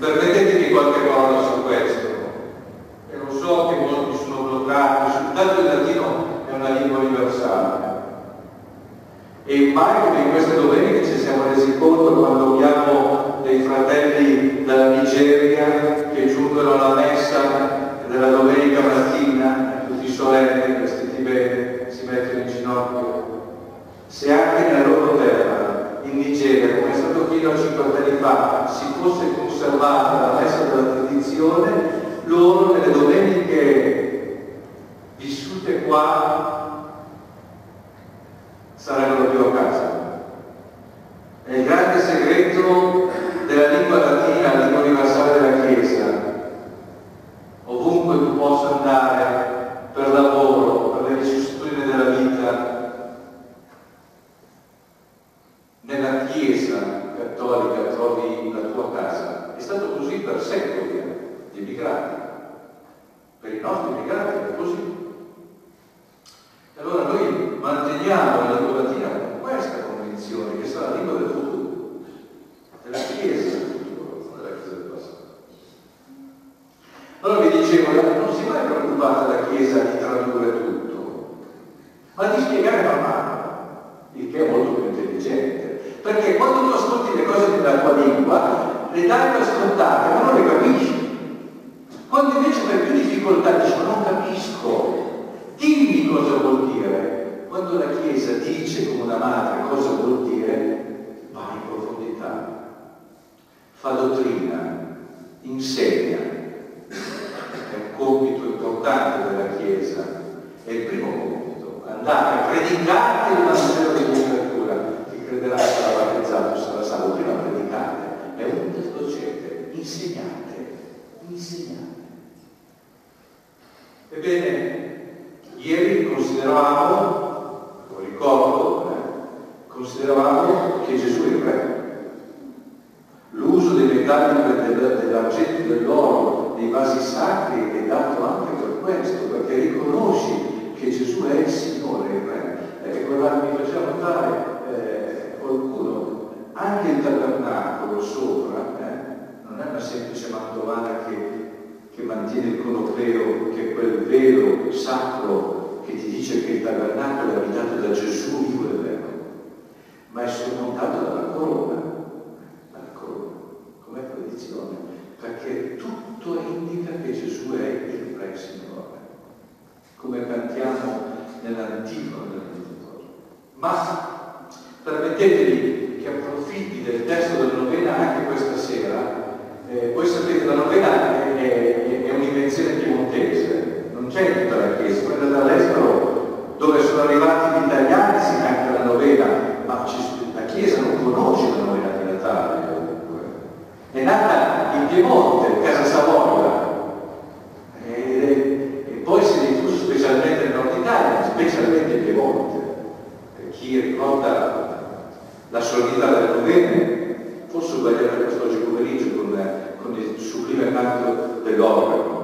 Permettetemi qualche parola su questo. mai come in queste domeniche ci siamo resi conto quando abbiamo dei fratelli dalla Nigeria che giungono alla messa della domenica mattina, tutti solenni, vestiti bene, si mettono in ginocchio. Se anche nella loro terra, in Nigeria, come è stato fino a 50 anni fa, si fosse conservata la messa della tradizione, loro nelle domeniche vissute qua sarebbero più a casa. È il grande segreto della lingua latina, la lingua universale della Chiesa. Ovunque tu possa andare per lavoro, per le vicissitudini della vita, nella Chiesa cattolica trovi la tua casa. È stato così per secoli, gli immigrati. Per i nostri immigrati è così. E allora noi manteniamo la lingua latina con questa convinzione che sarà la lingua del futuro, della Chiesa del futuro, non della Chiesa del passato. Allora vi dicevo, non si è mai preoccupata la Chiesa di tradurre tutto, ma di spiegare man mano, il che è molto più intelligente. Perché quando tu ascolti le cose nella tua lingua, le dai per scontate, ma non le capisci. Quando invece per più difficoltà dici, ma non capisco, dimmi cosa vuol dire. Quando la Chiesa dice come una madre cosa vuol dire, va in profondità, fa dottrina, insegna. È un compito importante della Chiesa, è il primo compito, andare a predicare il Vangelo della Scrittura. Chi crederà sarà battezzato, sarà salvo. Prima predicate, è un docente, insegnate. Ebbene, ieri consideravamo che Gesù è il Re. L'uso dei metalli, dell'argento, dell'oro, dei vasi sacri è dato anche per questo, perché riconosci che Gesù è il Signore, il Re. Mi faceva notare qualcuno, anche il tabernacolo sopra, non è una semplice mantovana che mantiene il conopeo, che è quel velo sacro che ti dice che il tabernacolo è abitato da Gesù vivo e vero, ma è sormontato dalla corona, come tradizione, perché tutto indica che Gesù è il Re Signore, come cantiamo nell'antico. Ma permettetemi che approfitti del testo della novena anche questa sera. Voi sapete, la novena è un'invenzione piemontese, non c'è in tutta la Chiesa. Quella dall'estero, dove sono arrivati gli italiani, si canta la novena, ma la Chiesa non conosce la novena di Natale. È nata in Piemonte, a Casa Savoia, e poi si è diffuso specialmente nel nord Italia, specialmente in Piemonte. Chi ricorda la solennità delle novene, forse sbaglierà quest'oggi pomeriggio con il sublime canto dell'organo.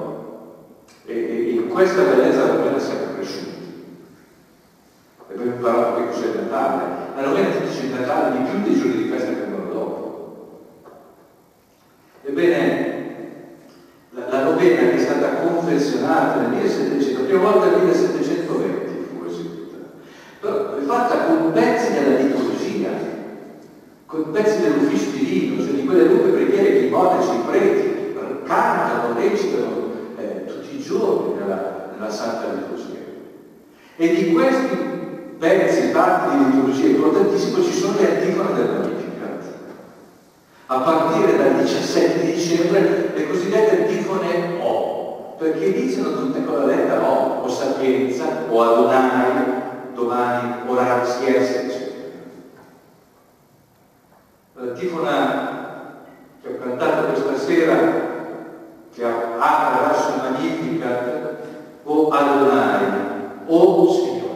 E in questa bellezza la novena siamo cresciuti. E abbiamo imparato che cos'è il Natale. La novena ti dice il Natale di più dei giorni di festa che vengono dopo. Ebbene, la novena che è stata confezionata nel 1700, la prima volta nel 1720 fu eseguita, però è fatta con pezzi della liturgia, con pezzi dell'ufficio divino, cioè di quelle lunghe preghiere che i monaci, i preti cantano, recitano tutti i giorni nella Santa Liturgia. E di questi pezzi, parti di liturgia importantissimo, ci sono le antifone del Magnificat. A partire dal 17 dicembre le cosiddette antifone O, perché iniziano tutte con la lettera O sapienza, o Adonai, domani, orare, eccetera. L'antifona che ho cantato questa sera, che apre verso il Magnificat, o Adonai, o Signore.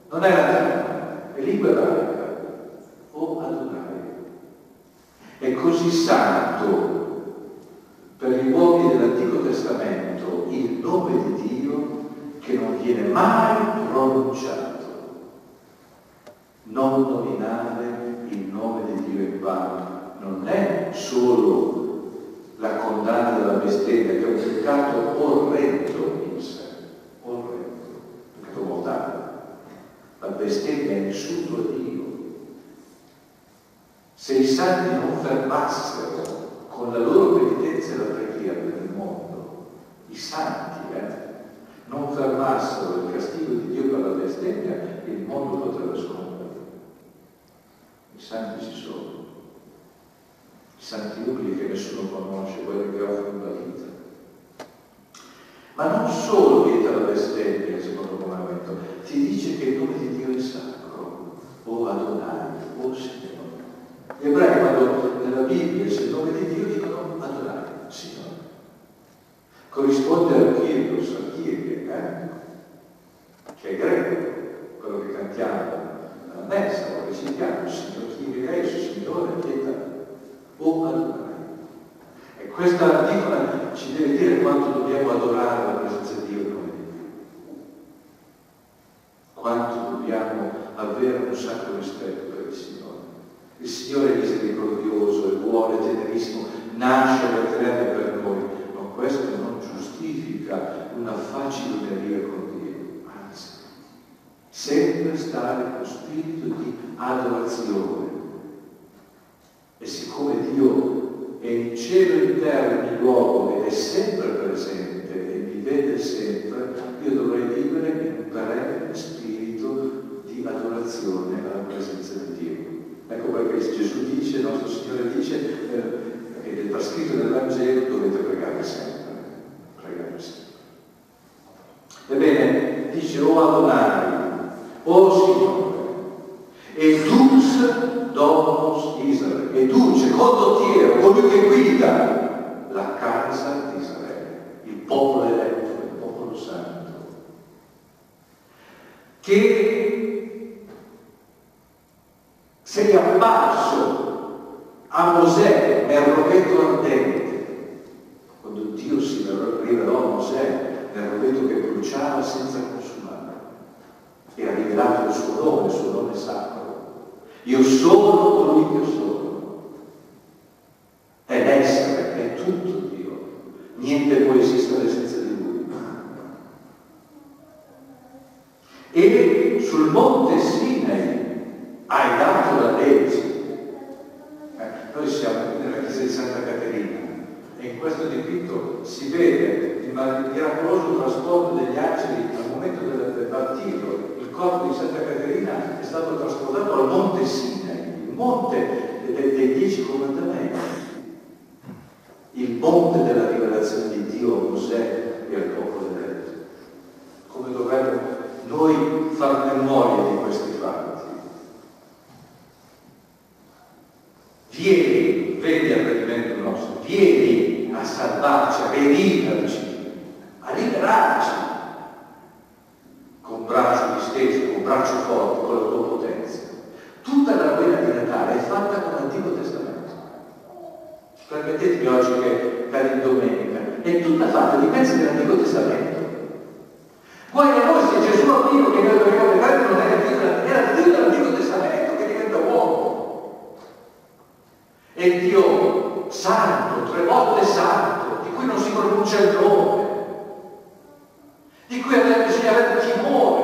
Non è l'antifona, è lingua ebraica, o Adonai. È così santo per gli uomini dell'Antico Testamento il nome di Dio che non viene mai pronunciato. Non nominare il nome di Dio in vano non è solo la condanna della bestemmia, che è un peccato orrendo in sé, orrendo, un peccato mortale. La bestemmia è insulto a Dio. Se i santi non fermassero con la loro penitenza e la preghiera nel mondo, i santi non fermassero il castigo di Dio per la bestemmia, il mondo potrebbe scomparire. I santi ci sono, i santi umili che nessuno conosce, quelli che offrono la vita. Ma non solo vieta la bestemmia, il secondo comandamento, ti dice che il nome di Dio è sacro, o Adonai, o Signore. Gli ebrei, quando nella Bibbia c'è il nome di Dio, dicono Adonai, Signore. Corrisponde al Kyrios, al Kyrie, che è greco, quello che cantiamo alla messa, o recitiamo, Signore Kyrie, Signore, pietà, o Adonai. E questa articola ci deve dire quanto dobbiamo adorare la presenza di Dio come Dio. Quanto dobbiamo avere un sacro rispetto per il Signore. Il Signore è misericordioso, è buono, è tenerissimo, nasce per tenere per noi, ma questo non giustifica una faciloneria con Dio, anzi, sempre stare con spirito di adorazione. E siccome Dio è in cielo e in terra, in ogni luogo, ed è sempre presente e mi vede sempre, io dovrei vivere in un perenne spirito di adorazione alla presenza di Dio. Ecco perché Gesù dice, il nostro Signore dice, ed è trascritto nel Vangelo, dovete pregare sempre. Pregare sempre. Ebbene, dice, o Adonai, o Signore, e Dux Domus Israele, e Duce, condottiero, colui che guida la casa di Israele, il popolo eletto, il popolo santo, che sei apparso a Mosè nel rovetto ardente, quando Dio si rivelò a Mosè nel rovetto che bruciava senza consumare, e ha rivelato il suo nome sacro. Io sono colui che sono. È l'essere, è tutto Dio. Niente può esistere senza di Lui. E sul monte Sinai hai dato la legge. Noi siamo nella chiesa di Santa Caterina e in questo dipinto si vede il miracoloso trasporto degli angeli al momento del battito. Il corpo di Santa Caterina è stato trasportato al monte Sinai, il monte dei 10 comandamenti, il monte della rivelazione di Dio a Mosè e al popolo eletto. Come dovremmo noi far memoria di questi fatti? Vieni, vedi al redimento nostro, vieni a salvarci, a redimerci, a liberarci, con braccio disteso, con braccio forte, con la tua potenza. Tutta la novena di Natale è fatta con l'Antico Testamento. Permettetemi oggi che cade in domenica, è tutta fatta di pezzi dell'Antico Testamento. Poi a noi se Gesù bambino che noi dobbiamo vedere non era Dio dell'Antico Testamento che diventa uomo. E Dio santo, 3 volte santo, di cui non si pronuncia il nome, di cui bisogna avere timore.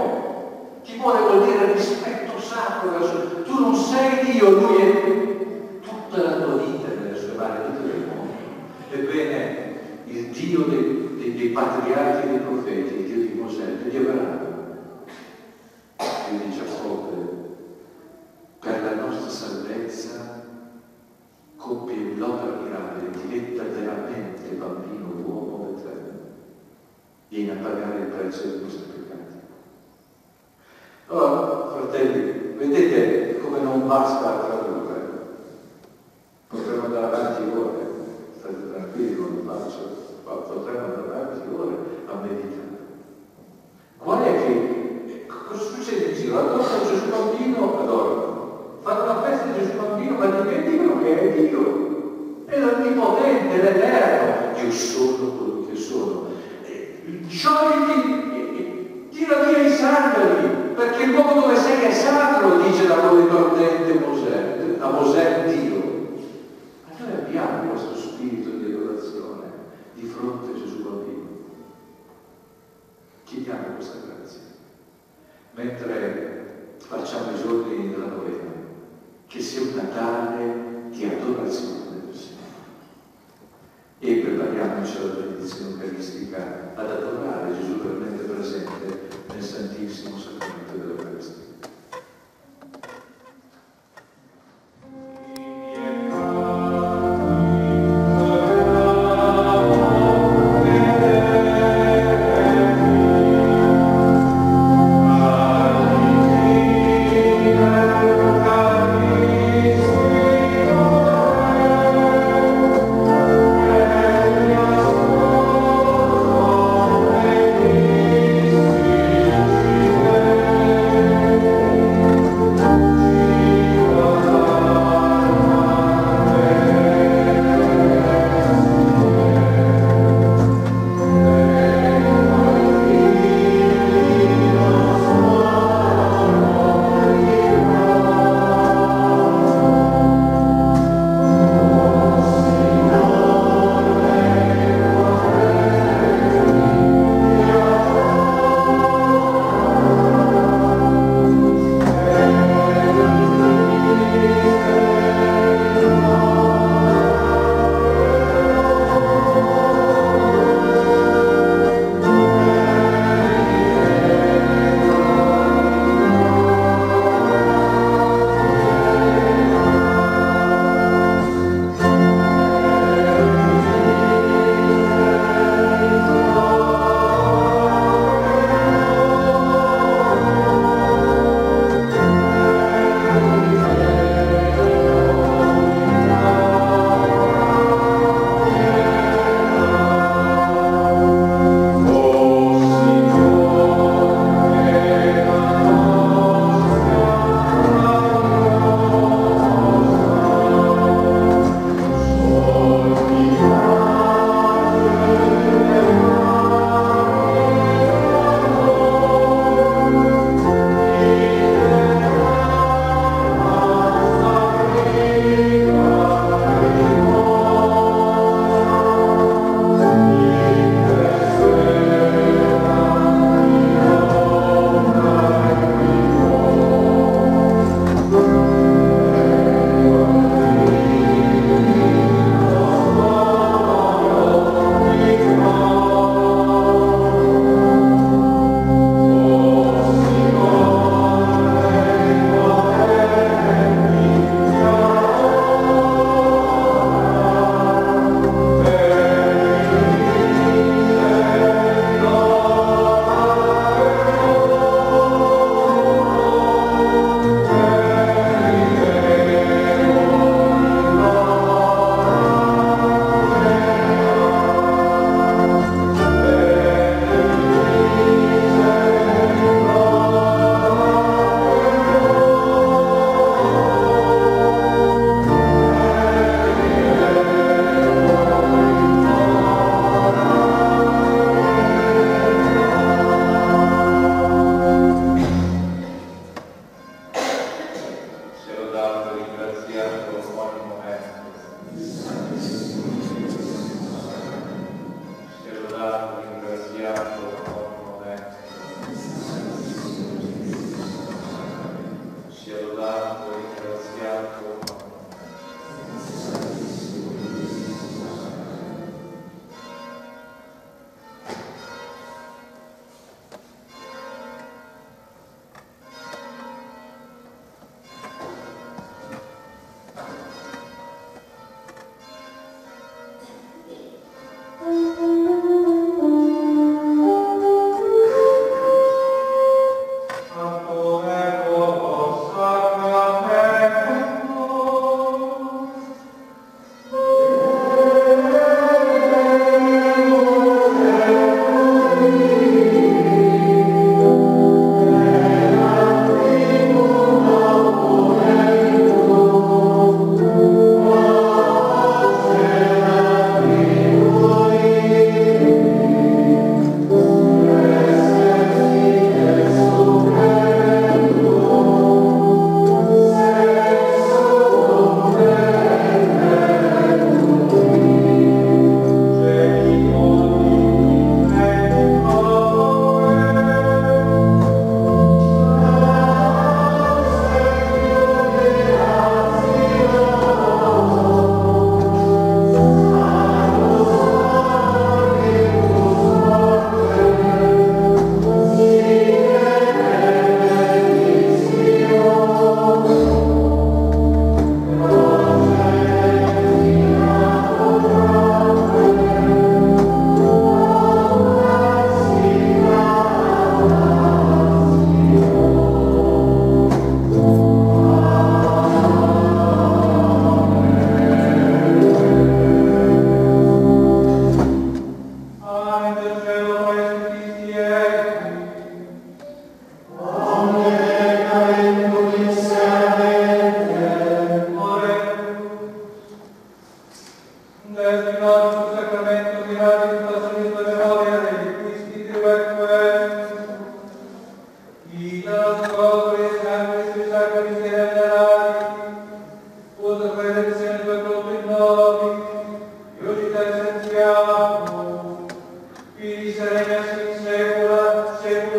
Timore vuol dire rispetto sacro verso Lui. Tu non sei Dio, Lui è tutta la tua vita nelle sue mani, tutto il mondo. Ebbene, il Dio dei patriarchi e dei profeti, il Dio di Mosè, il Dio di Abramo, il Dio di Giacobbe, per la nostra salvezza compie l'opera mirabile, diventa veramente bambino, uomo eterno, viene a pagare il prezzo dei nostri peccati. Allora, fratelli, vedete come non basta tradurre. Potremmo andare avanti ore, state tranquilli con il faccio, potremmo andare avanti ore a meditare. Qual è che, cosa succede in giro? Adorano Gesù bambino, adorano. Fanno la festa di Gesù bambino, ma dimenticano che è Dio, è l'Onnipotente, l'Eterno. Io sono quello che sono. Sciogliti, tira via i sandali, perché il luogo dove sei è sacro, dice la onnipotente Mosè, a Mosè Dio. Ma noi abbiamo questo spirito di adorazione di fronte a Gesù bambino. Chiediamo questa grazia. Mentre facciamo i giorni della novena, che sia un Natale di adorazione del Signore. E prepariamoci alla benedizione eucaristica ad adorare Gesù veramente presente nel Santissimo Sacramento dell'Eucaristia. Amen.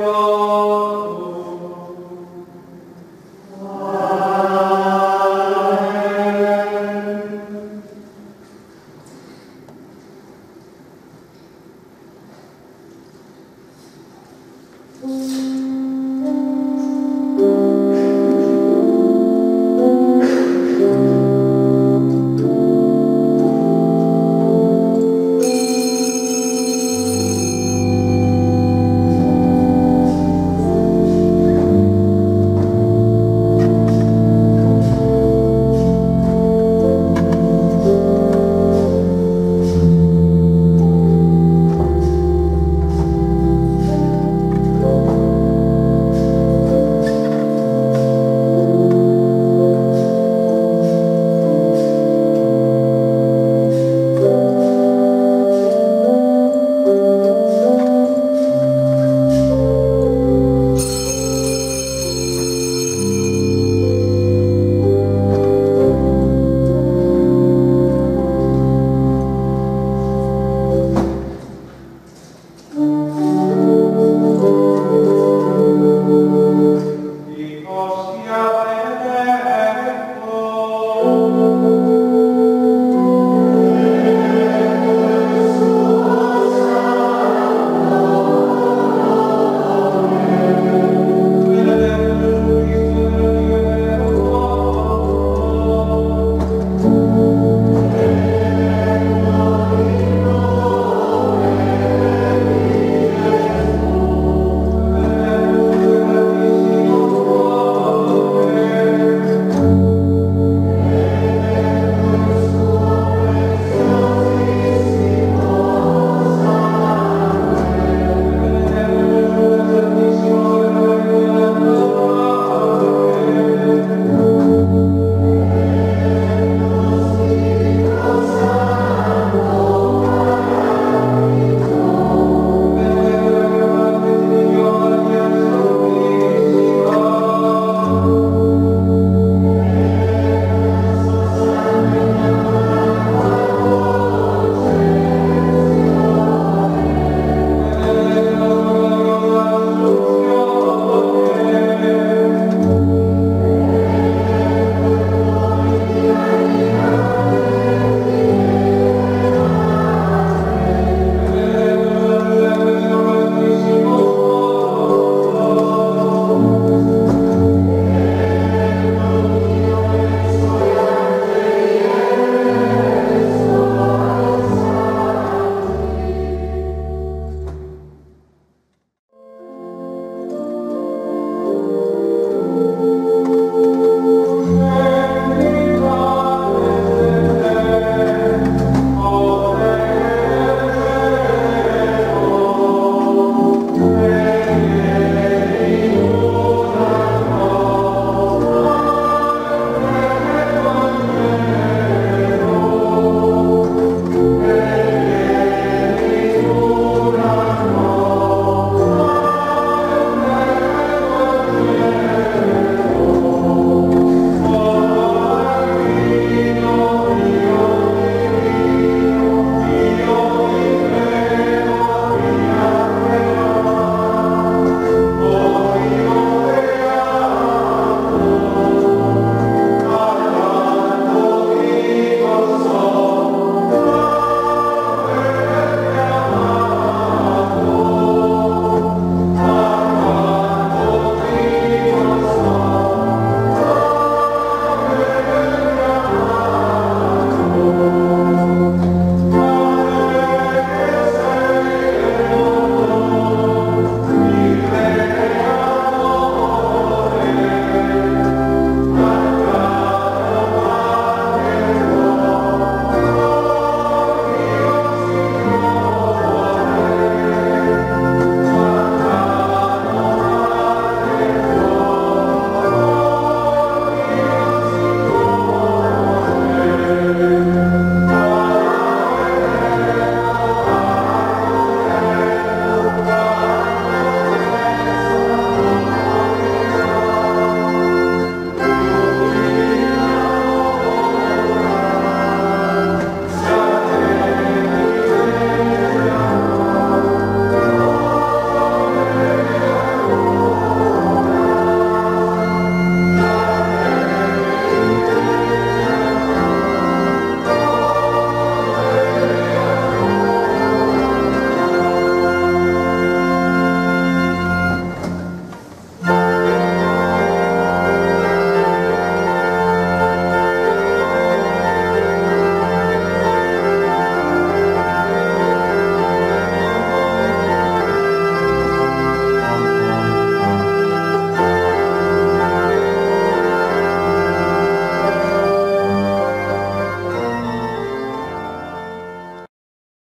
Amen.